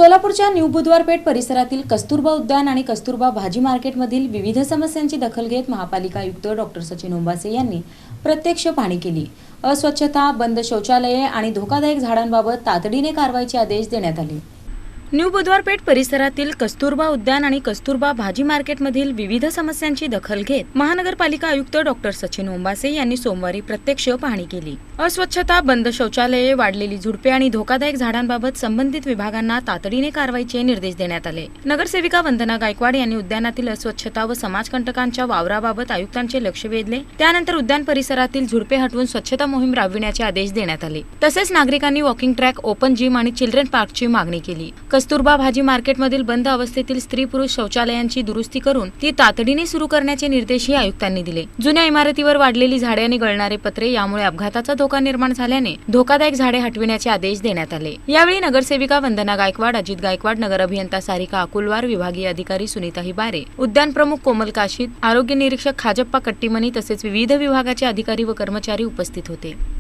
सोलापूरच्या न्यू बुधवारपेठ परिसरातील कस्तुरबा उद्यान आणि कस्तुरबा भाजी मार्केटमधील विविध समस्यांची दखल घेत महापालिका आयुक्त डॉक्टर सचिन ओंबासे यांनी प्रत्यक्ष पाहणी केली। अस्वच्छता, बंद शौचालये आणि धोकादायक झाडांबाबत तातडीने कारवाईचे आदेश देण्यात आले। न्यू बुधवारपेठ परिसरातील कस्तुरबा उद्यान आणि कस्तुरबा भाजी मार्केटमधील विविध समस्यांची दखल घेत महानगरपालिका आयुक्त डॉक्टर सचिन ओंबासे यांनी सोमवारी प्रत्यक्ष पाहणी केली। अस्वच्छता, बंद शौचालये, वाढलेली झुडपे आणि धोकादायक झाडांबाबत संबंधित विभागांना तातडीने कारवाईचे निर्देश देण्यात आले। नगरसेविका वंदना गायकवाड यांनी उद्यानातील अस्वच्छता व समाजकंटकांच्या वावराबाबत आयुक्तांचे लक्ष वेधले। त्यानंतर उद्यान परिसरातील झुडपे हटवून स्वच्छता मोहीम राबविण्याचे आदेश देण्यात आले। तसेच नागरिकांनी वॉकिंग ट्रॅक, ओपन जिम आणि चिल्ड्रन पार्कची मागणी केली। कस्तुरबा भाजी मार्केटमधील बंद अवस्थेतील स्त्री पुरुष शौचालयांची दुरुस्ती करून ती तातडीने सुरू करण्याचे निर्देशही आयुक्तांनी दिले। जुन्या इमारतीवर वाढलेली झाडे आणि गळणारे पत्रे यामुळे अपघाताचा धोका निर्माण झाल्याने धोकादायक झाडे हटविण्याचे आदेश देण्यात आले। यावेळी नगरसेविका वंदना गायकवाड, अजित गायकवाड, नगर अभियंता सारिका अकुलवार, विभागीय अधिकारी सुनीता हिबारे, उद्यान प्रमुख कोमल काशीद, आरोग्य निरीक्षक खाजप्पा कट्टीमनी तसेच विविध विभागाचे अधिकारी व कर्मचारी उपस्थित होते।